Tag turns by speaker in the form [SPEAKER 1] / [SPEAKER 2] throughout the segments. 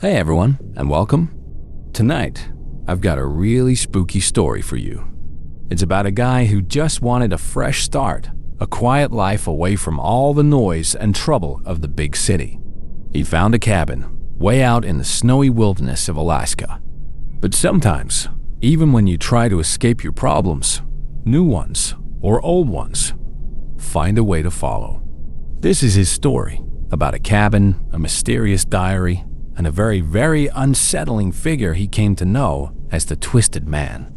[SPEAKER 1] Hey everyone, and welcome. Tonight, I've got a really spooky story for you. It's about a guy who just wanted a fresh start, a quiet life away from all the noise and trouble of the big city. He found a cabin way out in the snowy wilderness of Alaska. But sometimes, even when you try to escape your problems, new ones or old ones find a way to follow. This is his story about a cabin, a mysterious diary, and a very, very unsettling figure he came to know as the Twisted Man.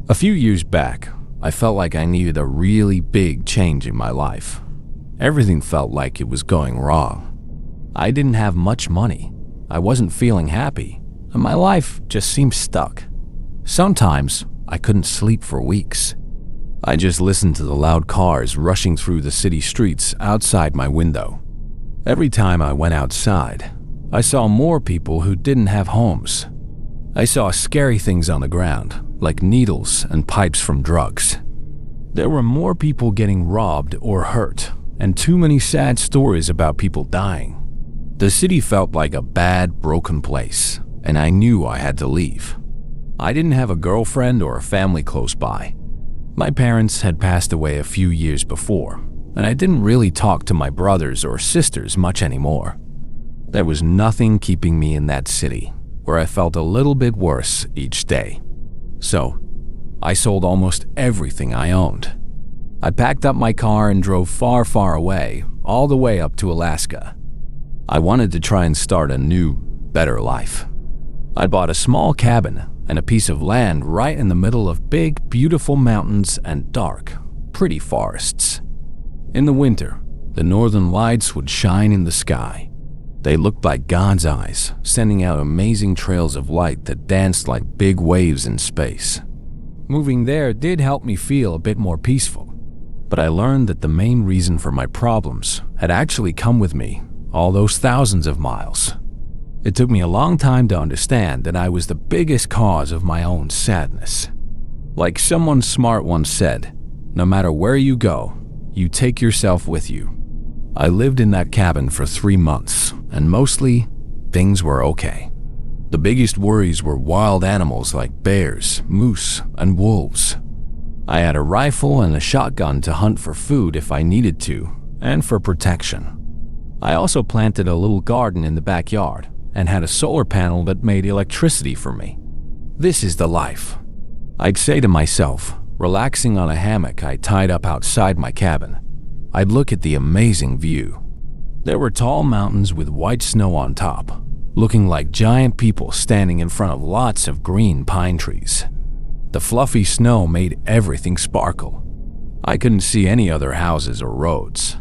[SPEAKER 1] A few years back, I felt like I needed a really big change in my life. Everything felt like it was going wrong. I didn't have much money, I wasn't feeling happy, and my life just seemed stuck. Sometimes, I couldn't sleep for weeks. I just listened to the loud cars rushing through the city streets outside my window. Every time I went outside, I saw more people who didn't have homes. I saw scary things on the ground, like needles and pipes from drugs. There were more people getting robbed or hurt, and too many sad stories about people dying. The city felt like a bad, broken place, and I knew I had to leave. I didn't have a girlfriend or a family close by. My parents had passed away a few years before, and I didn't really talk to my brothers or sisters much anymore. There was nothing keeping me in that city, where I felt a little bit worse each day. So, I sold almost everything I owned. I packed up my car and drove far, far away, all the way up to Alaska. I wanted to try and start a new, better life. I bought a small cabin and a piece of land right in the middle of big, beautiful mountains and dark, pretty forests. In the winter, the northern lights would shine in the sky. They looked like God's eyes, sending out amazing trails of light that danced like big waves in space. Moving there did help me feel a bit more peaceful, but I learned that the main reason for my problems had actually come with me all those thousands of miles. It took me a long time to understand that I was the biggest cause of my own sadness. Like someone smart once said, no matter where you go, you take yourself with you. I lived in that cabin for 3 months, and mostly, things were okay. The biggest worries were wild animals like bears, moose, and wolves. I had a rifle and a shotgun to hunt for food if I needed to, and for protection. I also planted a little garden in the backyard and had a solar panel that made electricity for me. This is the life. I'd say to myself, relaxing on a hammock I tied up outside my cabin. I'd look at the amazing view. There were tall mountains with white snow on top, looking like giant people standing in front of lots of green pine trees. The fluffy snow made everything sparkle. I couldn't see any other houses or roads.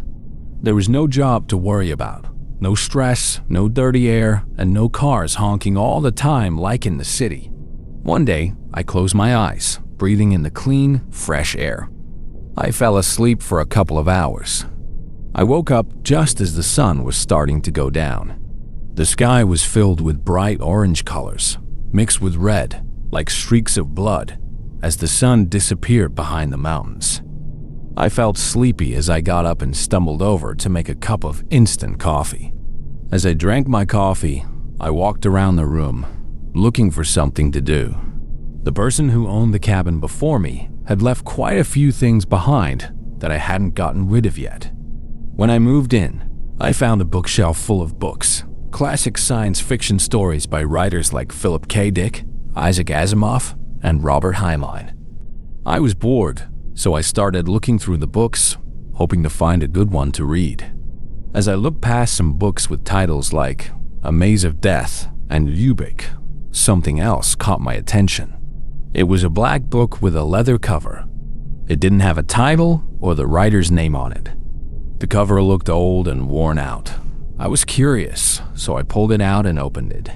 [SPEAKER 1] There was no job to worry about, no stress, no dirty air, and no cars honking all the time like in the city. One day, I closed my eyes, breathing in the clean, fresh air. I fell asleep for a couple of hours. I woke up just as the sun was starting to go down. The sky was filled with bright orange colors, mixed with red, like streaks of blood, as the sun disappeared behind the mountains. I felt sleepy as I got up and stumbled over to make a cup of instant coffee. As I drank my coffee, I walked around the room, looking for something to do. The person who owned the cabin before me had left quite a few things behind that I hadn't gotten rid of yet. When I moved in, I found a bookshelf full of books, classic science fiction stories by writers like Philip K. Dick, Isaac Asimov, and Robert Heinlein. I was bored, so I started looking through the books, hoping to find a good one to read. As I looked past some books with titles like A Maze of Death and Ubik, something else caught my attention. It was a black book with a leather cover. It didn't have a title or the writer's name on it. The cover looked old and worn out. I was curious, so I pulled it out and opened it.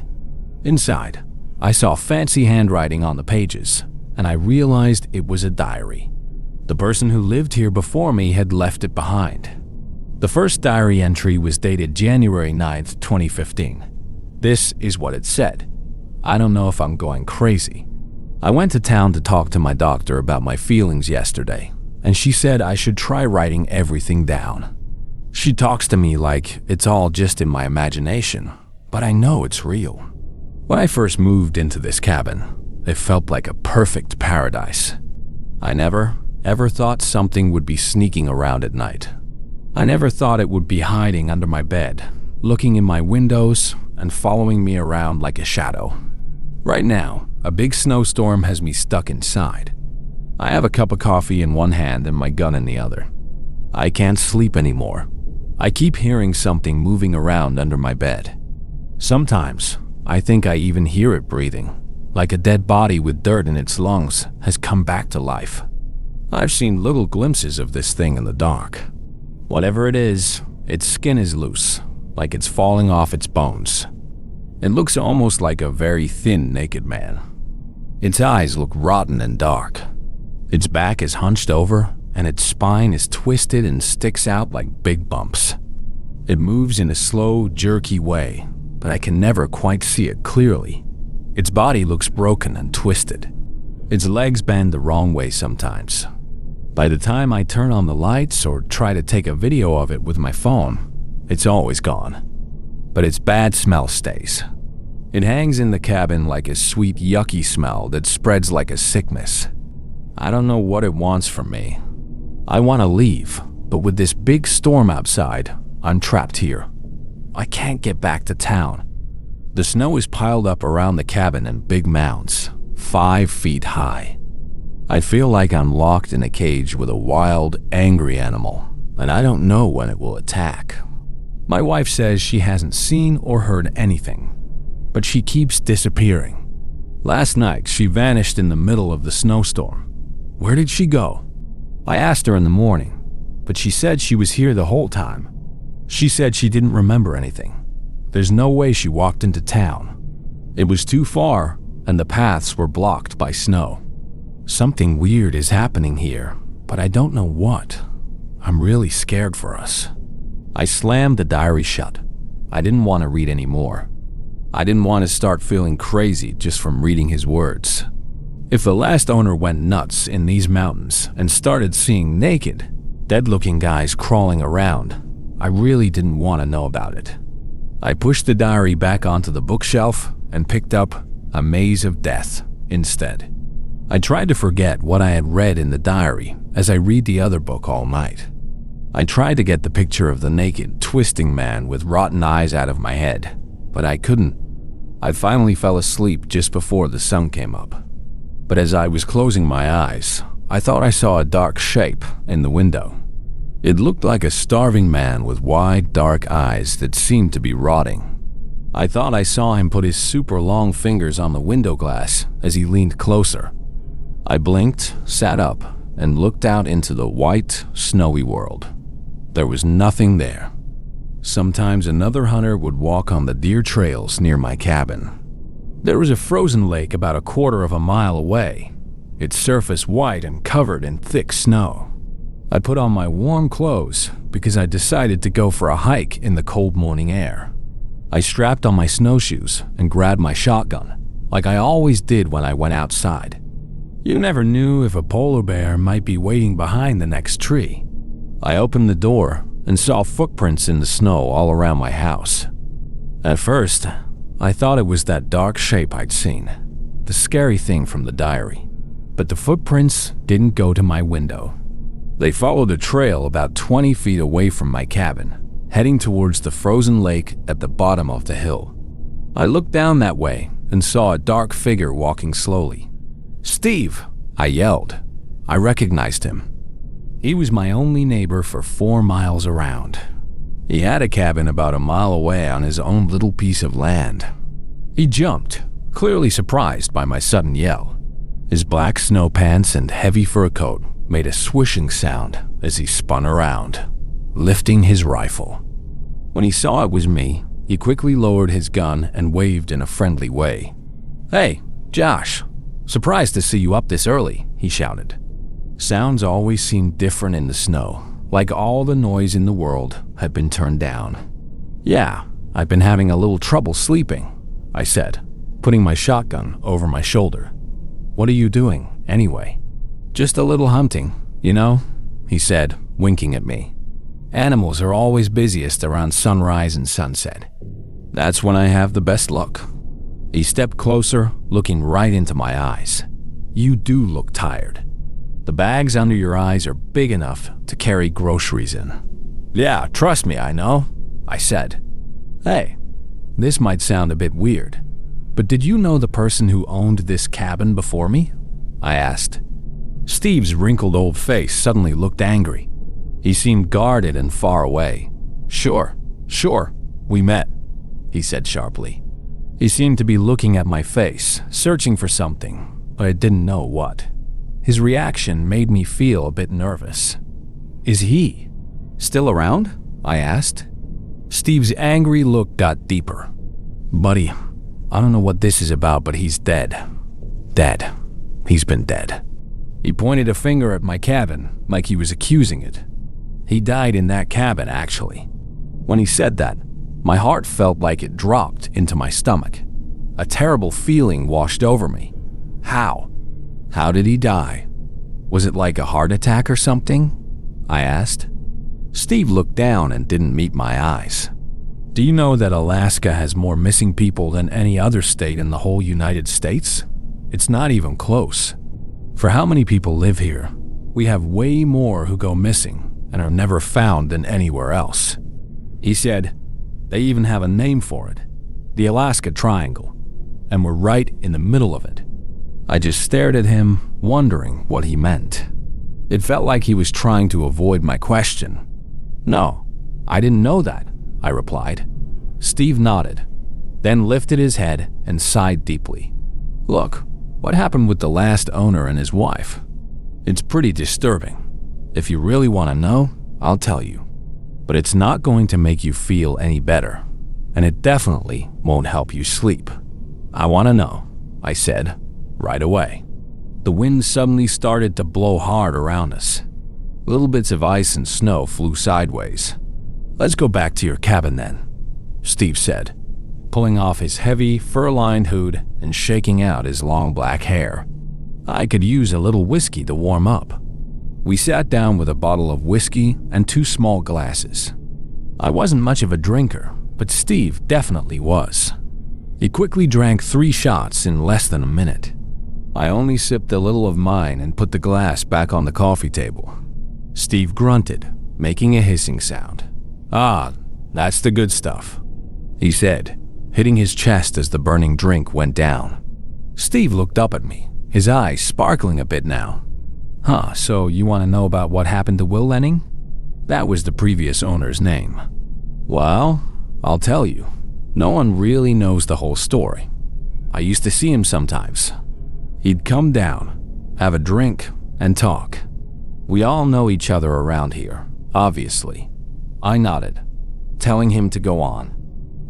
[SPEAKER 1] Inside, I saw fancy handwriting on the pages, and I realized it was a diary. The person who lived here before me had left it behind. The first diary entry was dated January 9th, 2015. This is what it said. I don't know if I'm going crazy. I went to town to talk to my doctor about my feelings yesterday, and she said I should try writing everything down. She talks to me like it's all just in my imagination, but I know it's real. When I first moved into this cabin, it felt like a perfect paradise. I never, ever thought something would be sneaking around at night. I never thought it would be hiding under my bed, looking in my windows, and following me around like a shadow. Right now, a big snowstorm has me stuck inside. I have a cup of coffee in one hand and my gun in the other. I can't sleep anymore. I keep hearing something moving around under my bed. Sometimes, I think I even hear it breathing, like a dead body with dirt in its lungs has come back to life. I've seen little glimpses of this thing in the dark. Whatever it is, its skin is loose, like it's falling off its bones. It looks almost like a very thin, naked man. Its eyes look rotten and dark. Its back is hunched over, and its spine is twisted and sticks out like big bumps. It moves in a slow, jerky way, but I can never quite see it clearly. Its body looks broken and twisted. Its legs bend the wrong way sometimes. By the time I turn on the lights or try to take a video of it with my phone, it's always gone. But its bad smell stays. It hangs in the cabin like a sweet, yucky smell that spreads like a sickness. I don't know what it wants from me. I want to leave, but with this big storm outside, I'm trapped here. I can't get back to town. The snow is piled up around the cabin in big mounds, 5 feet high. I feel like I'm locked in a cage with a wild, angry animal, and I don't know when it will attack. My wife says she hasn't seen or heard anything, but she keeps disappearing. Last night, she vanished in the middle of the snowstorm. Where did she go? I asked her in the morning, but she said she was here the whole time. She said she didn't remember anything. There's no way she walked into town. It was too far, and the paths were blocked by snow. Something weird is happening here, but I don't know what. I'm really scared for us. I slammed the diary shut. I didn't want to read anymore. I didn't want to start feeling crazy just from reading his words. If the last owner went nuts in these mountains and started seeing naked, dead-looking guys crawling around, I really didn't want to know about it. I pushed the diary back onto the bookshelf and picked up A Maze of Death instead. I tried to forget what I had read in the diary as I read the other book all night. I tried to get the picture of the naked, twisting man with rotten eyes out of my head, but I couldn't. I finally fell asleep just before the sun came up. But as I was closing my eyes, I thought I saw a dark shape in the window. It looked like a starving man with wide, dark eyes that seemed to be rotting. I thought I saw him put his super long fingers on the window glass as he leaned closer. I blinked, sat up, and looked out into the white, snowy world. There was nothing there. Sometimes another hunter would walk on the deer trails near my cabin. There was a frozen lake about 1/4 of a mile away, its surface white and covered in thick snow. I put on my warm clothes because I decided to go for a hike in the cold morning air. I strapped on my snowshoes and grabbed my shotgun, like I always did when I went outside. You never knew if a polar bear might be waiting behind the next tree. I opened the door and saw footprints in the snow all around my house. At first, I thought it was that dark shape I'd seen, the scary thing from the diary. But the footprints didn't go to my window. They followed a trail about 20 feet away from my cabin, heading towards the frozen lake at the bottom of the hill. I looked down that way and saw a dark figure walking slowly. "Steve!" I yelled. I recognized him. He was my only neighbor for 4 miles around. He had a cabin about a mile away on his own little piece of land. He jumped, clearly surprised by my sudden yell. His black snow pants and heavy fur coat made a swishing sound as he spun around, lifting his rifle. When he saw it was me, he quickly lowered his gun and waved in a friendly way. "Hey, Josh, surprised to see you up this early," he shouted. Sounds always seemed different in the snow, like all the noise in the world had been turned down. "Yeah, I've been having a little trouble sleeping," I said, putting my shotgun over my shoulder. "What are you doing, anyway?" "Just a little hunting, you know," he said, winking at me. "Animals are always busiest around sunrise and sunset. That's when I have the best luck." He stepped closer, looking right into my eyes. "You do look tired. The bags under your eyes are big enough to carry groceries in." "Yeah, trust me, I know," I said. "Hey, this might sound a bit weird, but did you know the person who owned this cabin before me?" I asked. Steve's wrinkled old face suddenly looked angry. He seemed guarded and far away. Sure, we met," he said sharply. He seemed to be looking at my face, searching for something, but I didn't know what. His reaction made me feel a bit nervous. "Is he still around?" I asked. Steve's angry look got deeper. "Buddy, I don't know what this is about, but he's dead. Dead. He's been dead." He pointed a finger at my cabin, like he was accusing it. "He died in that cabin, actually." When he said that, my heart felt like it dropped into my stomach. A terrible feeling washed over me. How? How did he die? Was it like a heart attack or something? I asked. Steve looked down and didn't meet my eyes. "Do you know that Alaska has more missing people than any other state in the whole United States? It's not even close. For how many people live here, we have way more who go missing and are never found than anywhere else." He said, "They even have a name for it, the Alaska Triangle, and we're right in the middle of it." I just stared at him, wondering what he meant. It felt like he was trying to avoid my question. "No, I didn't know that," I replied. Steve nodded, then lifted his head and sighed deeply. "Look, what happened with the last owner and his wife? It's pretty disturbing. If you really want to know, I'll tell you. But it's not going to make you feel any better, and it definitely won't help you sleep." "I want to know," I said, right away. The wind suddenly started to blow hard around us. Little bits of ice and snow flew sideways. "Let's go back to your cabin then," Steve said, pulling off his heavy, fur-lined hood and shaking out his long black hair. "I could use a little whiskey to warm up." We sat down with a bottle of whiskey and 2 small glasses. I wasn't much of a drinker, but Steve definitely was. He quickly drank 3 shots in less than a minute. I only sipped a little of mine and put the glass back on the coffee table. Steve grunted, making a hissing sound. "Ah, that's the good stuff," he said, hitting his chest as the burning drink went down. Steve looked up at me, his eyes sparkling a bit now. "Huh, so you want to know about what happened to Will Lenning?" That was the previous owner's name. "Well, I'll tell you. No one really knows the whole story. I used to see him sometimes. He'd come down, have a drink, and talk. We all know each other around here, obviously." I nodded, telling him to go on.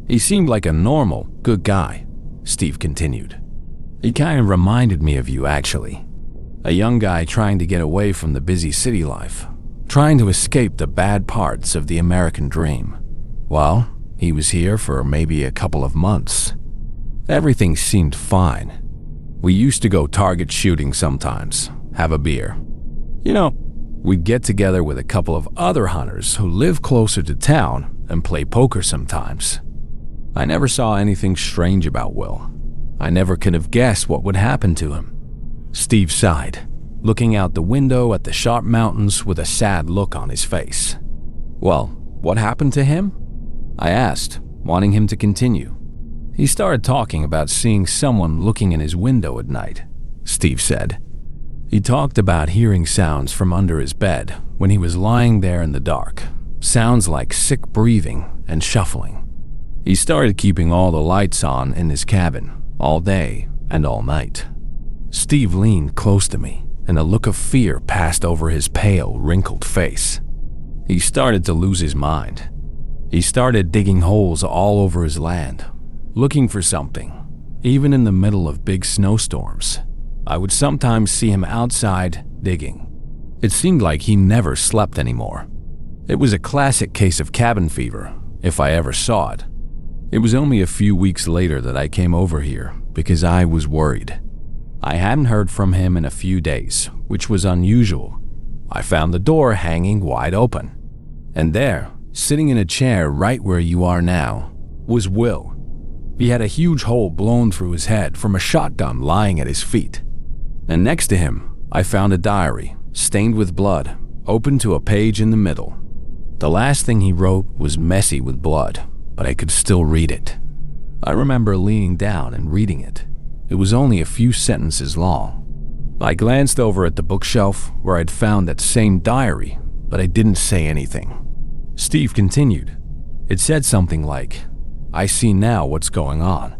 [SPEAKER 1] "He seemed like a normal, good guy," Steve continued. "He kind of reminded me of you, actually. A young guy trying to get away from the busy city life, trying to escape the bad parts of the American dream. Well, he was here for maybe a couple of months. Everything seemed fine. We used to go target shooting sometimes, have a beer. You know, we'd get together with a couple of other hunters who live closer to town and play poker sometimes. I never saw anything strange about Will. I never could have guessed what would happen to him." Steve sighed, looking out the window at the sharp mountains with a sad look on his face. "Well, what happened to him?" I asked, wanting him to continue. "He started talking about seeing someone looking in his window at night," Steve said. "He talked about hearing sounds from under his bed when he was lying there in the dark, sounds like sick breathing and shuffling. He started keeping all the lights on in his cabin, all day and all night." Steve leaned close to me, and a look of fear passed over his pale, wrinkled face. He started to lose his mind. He started digging holes all over his land, looking for something, even in the middle of big snowstorms. I would sometimes see him outside, digging. It seemed like he never slept anymore. It was a classic case of cabin fever, if I ever saw it. It was only a few weeks later that I came over here because I was worried. I hadn't heard from him in a few days, which was unusual. I found the door hanging wide open. And there, sitting in a chair right where you are now, was Will. He had a huge hole blown through his head from a shotgun lying at his feet. And next to him, I found a diary, stained with blood, open to a page in the middle. The last thing he wrote was messy with blood, but I could still read it. I remember leaning down and reading it. It was only a few sentences long. I glanced over at the bookshelf where I'd found that same diary, but I didn't say anything. Steve continued. It said something like, "I see now what's going on.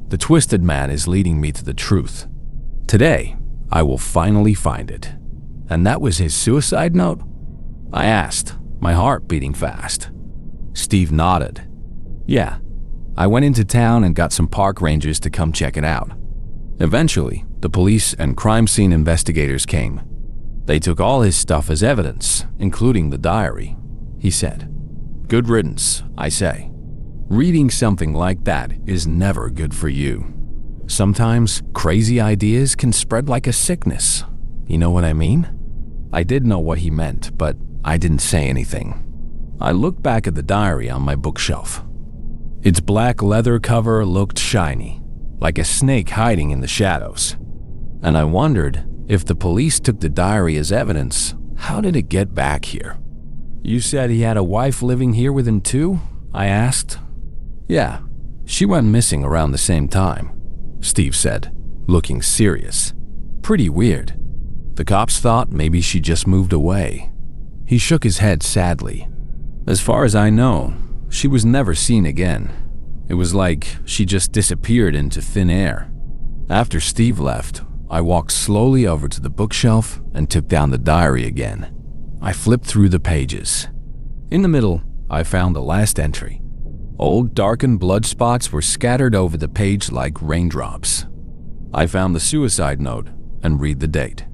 [SPEAKER 1] The twisted man is leading me to the truth. Today, I will finally find it." And that was his suicide note? I asked, my heart beating fast. Steve nodded. Yeah, I went into town and got some park rangers to come check it out. Eventually, the police and crime scene investigators came. They took all his stuff as evidence, including the diary, he said. Good riddance, I say. Reading something like that is never good for you. Sometimes crazy ideas can spread like a sickness. You know what I mean? I did know what he meant, but I didn't say anything. I looked back at the diary on my bookshelf. Its black leather cover looked shiny, like a snake hiding in the shadows. And I wondered, if the police took the diary as evidence, how did it get back here? You said he had a wife living here with him too? I asked. Yeah, she went missing around the same time, Steve said, looking serious. Pretty weird. The cops thought maybe she just moved away. He shook his head sadly. As far as I know, she was never seen again. It was like she just disappeared into thin air. After Steve left, I walked slowly over to the bookshelf and took down the diary again. I flipped through the pages. In the middle, I found the last entry. Old darkened blood spots were scattered over the page like raindrops. I found the suicide note and read the date.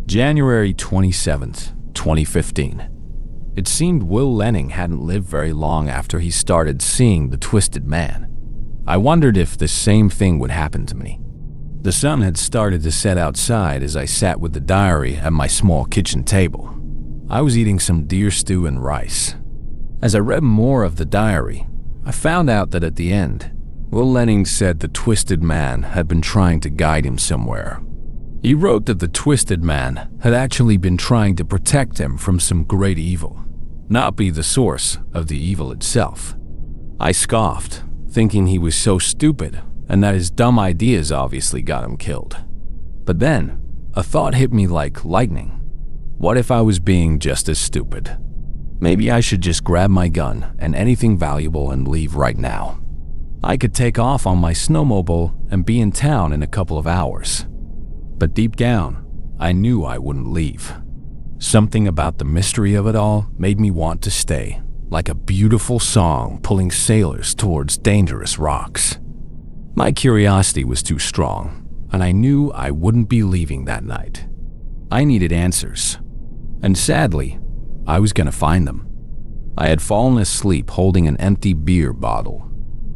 [SPEAKER 1] January 27th, 2015. It seemed Will Lenning hadn't lived very long after he started seeing the twisted man. I wondered if the same thing would happen to me. The sun had started to set outside as I sat with the diary at my small kitchen table. I was eating some deer stew and rice. As I read more of the diary, I found out that at the end, Will Lenning said the twisted man had been trying to guide him somewhere. He wrote that the twisted man had actually been trying to protect him from some great evil, not be the source of the evil itself. I scoffed, thinking he was so stupid and that his dumb ideas obviously got him killed. But then, a thought hit me like lightning. What if I was being just as stupid? Maybe I should just grab my gun and anything valuable and leave right now. I could take off on my snowmobile and be in town in a couple of hours. But deep down, I knew I wouldn't leave. Something about the mystery of it all made me want to stay, like a beautiful song pulling sailors towards dangerous rocks. My curiosity was too strong, and I knew I wouldn't be leaving that night. I needed answers, and sadly, I was going to find them. I had fallen asleep holding an empty beer bottle.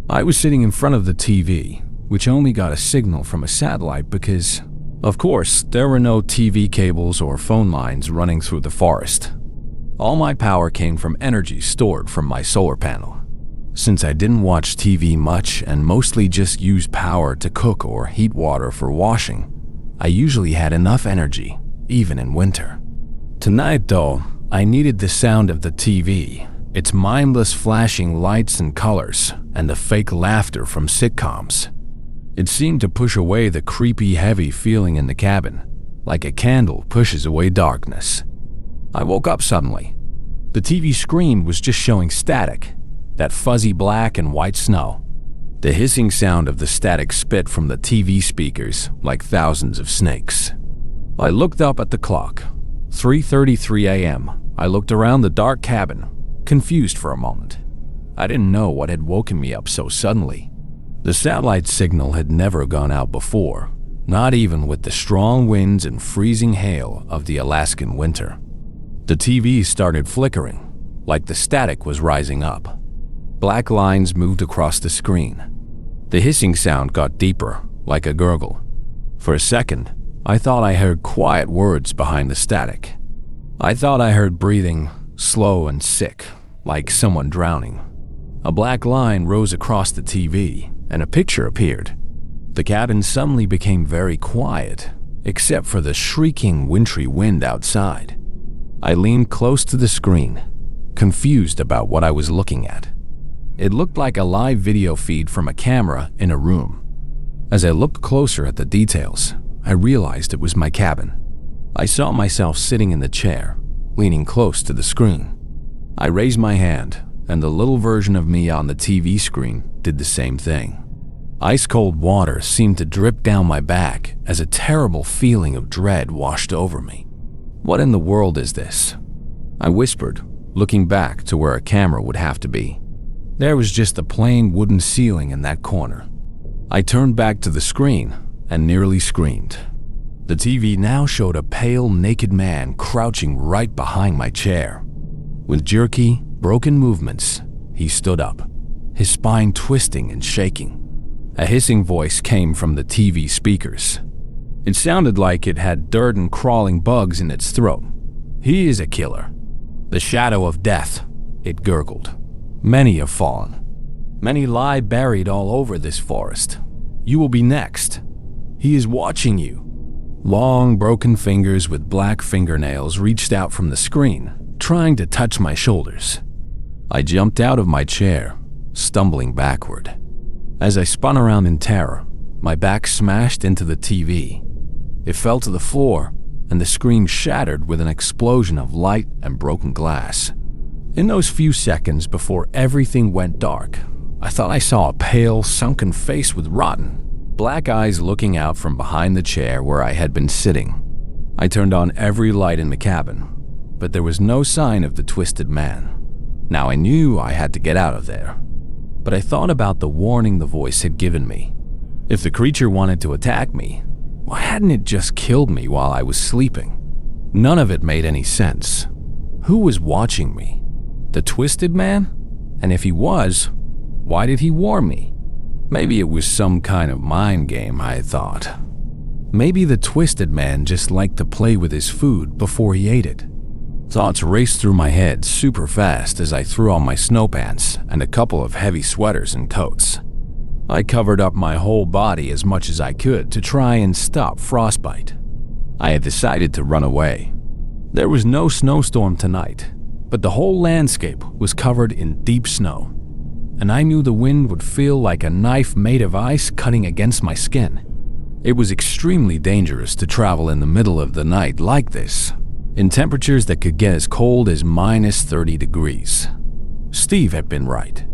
[SPEAKER 1] I was sitting in front of the TV, which only got a signal from a satellite because, of course, there were no TV cables or phone lines running through the forest. All my power came from energy stored from my solar panel. Since I didn't watch TV much and mostly just used power to cook or heat water for washing, I usually had enough energy, even in winter. Tonight, though, I needed the sound of the TV, its mindless flashing lights and colors, and the fake laughter from sitcoms. It seemed to push away the creepy, heavy feeling in the cabin, like a candle pushes away darkness. I woke up suddenly. The TV screen was just showing static, that fuzzy black and white snow. The hissing sound of the static spit from the TV speakers like thousands of snakes. I looked up at the clock. 3:33 a.m. I looked around the dark cabin, confused for a moment. I didn't know what had woken me up so suddenly. The satellite signal had never gone out before, not even with the strong winds and freezing hail of the Alaskan winter. The TV started flickering, like the static was rising up. Black lines moved across the screen. The hissing sound got deeper, like a gurgle. For a second, I thought I heard quiet words behind the static. I thought I heard breathing, slow and sick, like someone drowning. A black line rose across the TV, and a picture appeared. The cabin suddenly became very quiet, except for the shrieking wintry wind outside. I leaned close to the screen, confused about what I was looking at. It looked like a live video feed from a camera in a room. As I looked closer at the details, I realized it was my cabin. I saw myself sitting in the chair, leaning close to the screen. I raised my hand, and the little version of me on the TV screen did the same thing. Ice-cold water seemed to drip down my back as a terrible feeling of dread washed over me. What in the world is this? I whispered, looking back to where a camera would have to be. There was just a plain wooden ceiling in that corner. I turned back to the screen and nearly screamed. The TV now showed a pale, naked man crouching right behind my chair. With jerky, broken movements, he stood up, his spine twisting and shaking. A hissing voice came from the TV speakers. It sounded like it had dirt and crawling bugs in its throat. "He is a killer. The shadow of death," it gurgled. "Many have fallen. Many lie buried all over this forest. You will be next. He is watching you." Long, broken fingers with black fingernails reached out from the screen, trying to touch my shoulders. I jumped out of my chair, stumbling backward. As I spun around in terror, my back smashed into the TV. It fell to the floor, and the screen shattered with an explosion of light and broken glass. In those few seconds before everything went dark, I thought I saw a pale, sunken face with rotten, black eyes looking out from behind the chair where I had been sitting. I turned on every light in the cabin, but there was no sign of the twisted man. Now I knew I had to get out of there. But I thought about the warning the voice had given me. If the creature wanted to attack me, why hadn't it just killed me while I was sleeping? None of it made any sense. Who was watching me? The twisted man? And if he was, why did he warn me? Maybe it was some kind of mind game, I thought. Maybe the twisted man just liked to play with his food before he ate it. Thoughts raced through my head super fast as I threw on my snow pants and a couple of heavy sweaters and coats. I covered up my whole body as much as I could to try and stop frostbite. I had decided to run away. There was no snowstorm tonight, but the whole landscape was covered in deep snow, and I knew the wind would feel like a knife made of ice cutting against my skin. It was extremely dangerous to travel in the middle of the night like this, in temperatures that could get as cold as minus 30 degrees. Steve had been right.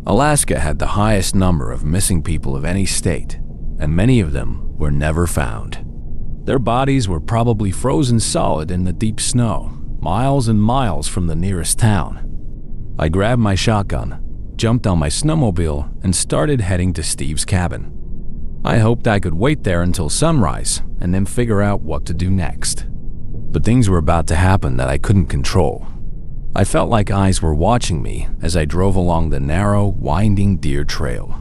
[SPEAKER 1] Alaska had the highest number of missing people of any state, and many of them were never found. Their bodies were probably frozen solid in the deep snow, miles and miles from the nearest town. I grabbed my shotgun, jumped on my snowmobile, and started heading to Steve's cabin. I hoped I could wait there until sunrise and then figure out what to do next. But things were about to happen that I couldn't control. I felt like eyes were watching me as I drove along the narrow, winding deer trail.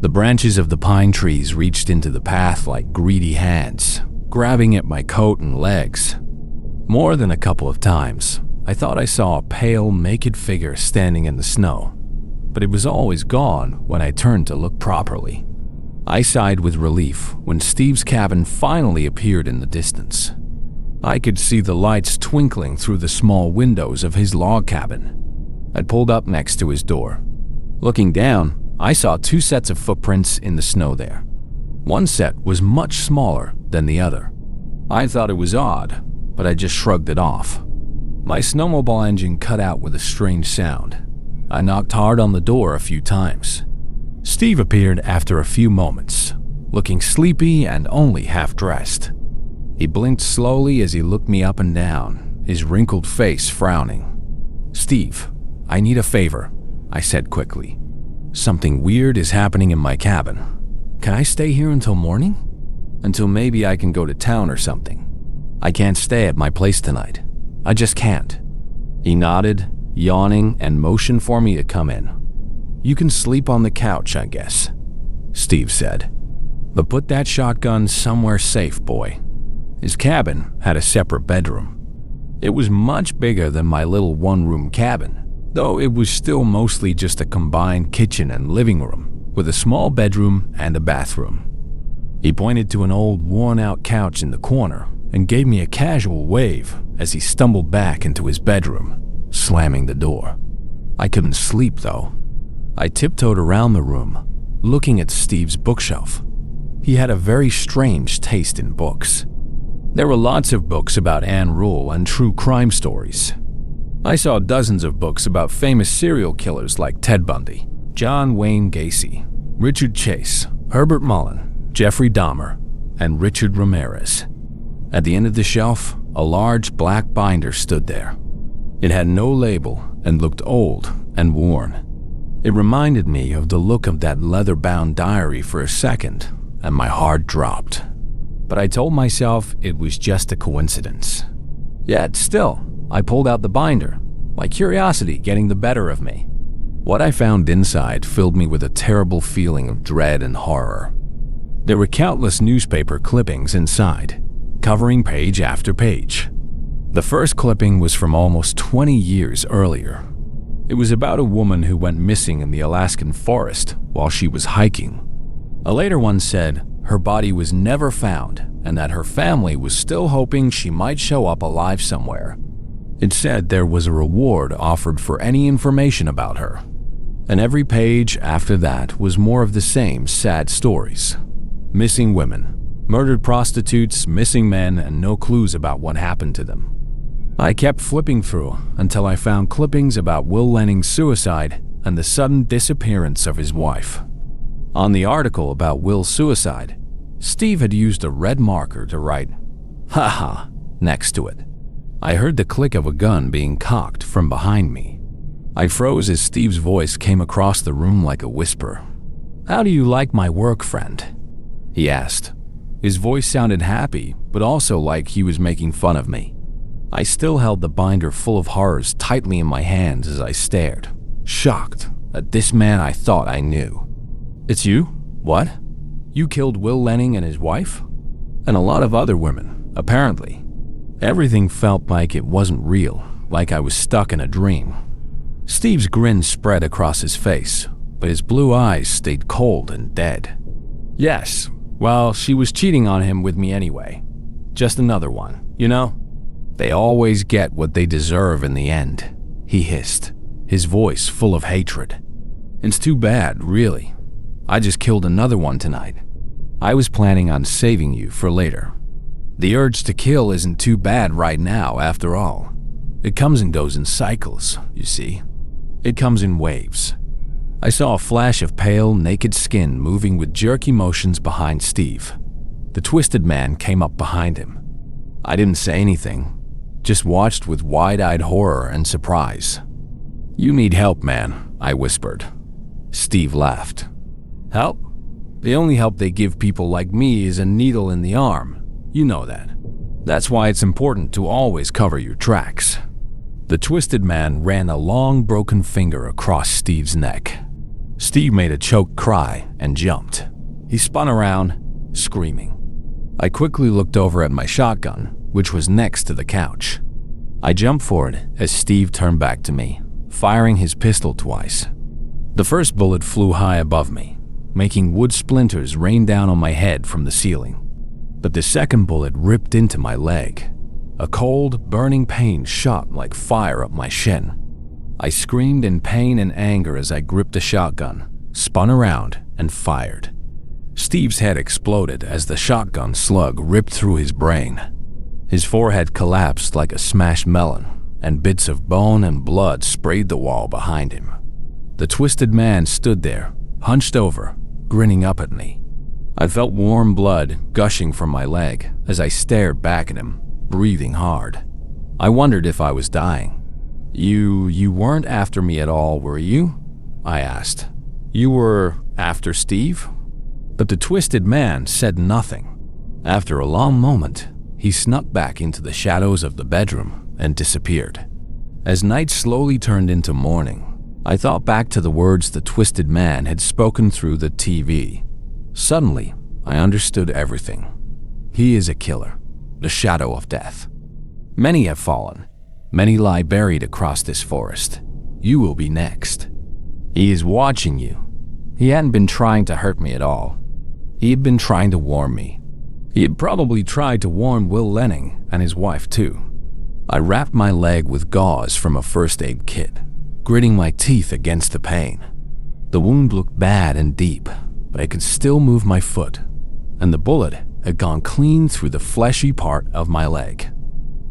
[SPEAKER 1] The branches of the pine trees reached into the path like greedy hands, grabbing at my coat and legs. More than a couple of times, I thought I saw a pale, naked figure standing in the snow, but it was always gone when I turned to look properly. I sighed with relief when Steve's cabin finally appeared in the distance. I could see the lights twinkling through the small windows of his log cabin. I pulled up next to his door. Looking down, I saw two sets of footprints in the snow there. One set was much smaller than the other. I thought it was odd, but I just shrugged it off. My snowmobile engine cut out with a strange sound. I knocked hard on the door a few times. Steve appeared after a few moments, looking sleepy and only half-dressed. He blinked slowly as he looked me up and down, his wrinkled face frowning. "Steve, I need a favor," I said quickly. "Something weird is happening in my cabin. Can I stay here until morning? Until maybe I can go to town or something. I can't stay at my place tonight. I just can't." He nodded, yawning, and motioned for me to come in. "You can sleep on the couch, I guess," Steve said. "But put that shotgun somewhere safe, boy." His cabin had a separate bedroom. It was much bigger than my little one-room cabin, though it was still mostly just a combined kitchen and living room. with a small bedroom and a bathroom. He pointed to an old, worn-out couch in the corner and gave me a casual wave as he stumbled back into his bedroom, slamming the door. I couldn't sleep, though. I tiptoed around the room, looking at Steve's bookshelf. He had a very strange taste in books. There were lots of books about Anne Rule and true crime stories. I saw dozens of books about famous serial killers like Ted Bundy, John Wayne Gacy, Richard Chase, Herbert Mullen, Jeffrey Dahmer, and Richard Ramirez. At the end of the shelf, a large black binder stood there. It had no label and looked old and worn. It reminded me of the look of that leather-bound diary for a second, and my heart dropped. But I told myself it was just a coincidence. Yet still, I pulled out the binder, my curiosity getting the better of me. What I found inside filled me with a terrible feeling of dread and horror. There were countless newspaper clippings inside, covering page after page. The first clipping was from almost 20 years earlier. It was about a woman who went missing in the Alaskan forest while she was hiking. A later one said her body was never found and that her family was still hoping she might show up alive somewhere. It said there was a reward offered for any information about her. And every page after that was more of the same sad stories. Missing women, murdered prostitutes, missing men, and no clues about what happened to them. I kept flipping through until I found clippings about Will Lenning's suicide and the sudden disappearance of his wife. On the article about Will's suicide, Steve had used a red marker to write, "Haha," next to it. I heard the click of a gun being cocked from behind me. I froze as Steve's voice came across the room like a whisper. "How do you like my work, friend?" he asked. His voice sounded happy, but also like he was making fun of me. I still held the binder full of horrors tightly in my hands as I stared, shocked at this man I thought I knew. "It's you? What? You killed Will Lenning and his wife?" And a lot of other women, apparently. Everything felt like it wasn't real, like I was stuck in a dream. Steve's grin spread across his face, but his blue eyes stayed cold and dead. "Yes, well, she was cheating on him with me anyway. Just another one, you know? They always get what they deserve in the end," he hissed, his voice full of hatred. "It's too bad, really. I just killed another one tonight. I was planning on saving you for later. The urge to kill isn't too bad right now, after all. It comes and goes in cycles, you see. It comes in waves." I saw a flash of pale, naked skin moving with jerky motions behind Steve. The twisted man came up behind him. I didn't say anything, just watched with wide-eyed horror and surprise. "You need help, man," I whispered. Steve laughed. "Help? The only help they give people like me is a needle in the arm. You know that. That's why it's important to always cover your tracks." The twisted man ran a long, broken finger across Steve's neck. Steve made a choked cry and jumped. He spun around, screaming. I quickly looked over at my shotgun, which was next to the couch. I jumped for it as Steve turned back to me, firing his pistol twice. The first bullet flew high above me, making wood splinters rain down on my head from the ceiling. But the second bullet ripped into my leg. A cold, burning pain shot like fire up my shin. I screamed in pain and anger as I gripped the shotgun, spun around, and fired. Steve's head exploded as the shotgun slug ripped through his brain. His forehead collapsed like a smashed melon, and bits of bone and blood sprayed the wall behind him. The twisted man stood there, hunched over, grinning up at me. I felt warm blood gushing from my leg as I stared back at him, breathing hard. I wondered if I was dying. You weren't after me at all, were you?" I asked. "You were after Steve?" But the twisted man said nothing. After a long moment, he snuck back into the shadows of the bedroom and disappeared. As night slowly turned into morning, I thought back to the words the twisted man had spoken through the TV. Suddenly, I understood everything. He is a killer, the shadow of death. Many have fallen. Many lie buried across this forest. You will be next. He is watching you. He hadn't been trying to hurt me at all. He had been trying to warn me. He had probably tried to warn Will Lenning and his wife too. I wrapped my leg with gauze from a first aid kit, gritting my teeth against the pain. The wound looked bad and deep, but I could still move my foot, and the bullet had gone clean through the fleshy part of my leg.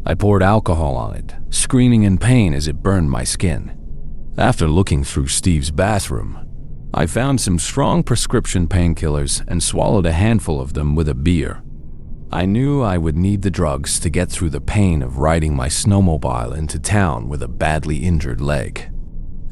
[SPEAKER 1] I poured alcohol on it, screaming in pain as it burned my skin. After looking through Steve's bathroom, I found some strong prescription painkillers and swallowed a handful of them with a beer. I knew I would need the drugs to get through the pain of riding my snowmobile into town with a badly injured leg.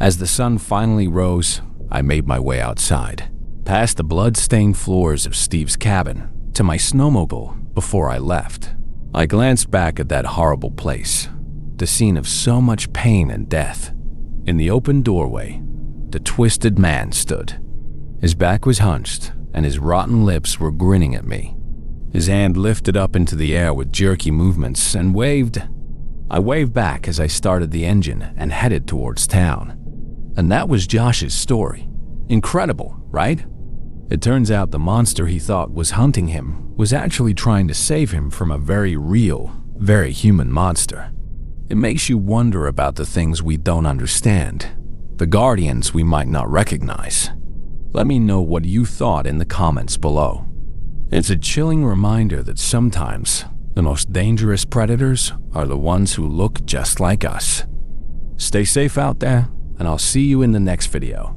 [SPEAKER 1] As the sun finally rose, I made my way outside, past the blood-stained floors of Steve's cabin, to my snowmobile before I left. I glanced back at that horrible place, the scene of so much pain and death. In the open doorway, the twisted man stood. His back was hunched, and his rotten lips were grinning at me. His hand lifted up into the air with jerky movements and waved. I waved back as I started the engine and headed towards town. And that was Josh's story. Incredible, right? It turns out the monster he thought was hunting him was actually trying to save him from a very real, very human monster. It makes you wonder about the things we don't understand, the guardians we might not recognize. Let me know what you thought in the comments below. It's a chilling reminder that sometimes the most dangerous predators are the ones who look just like us. Stay safe out there, and I'll see you in the next video.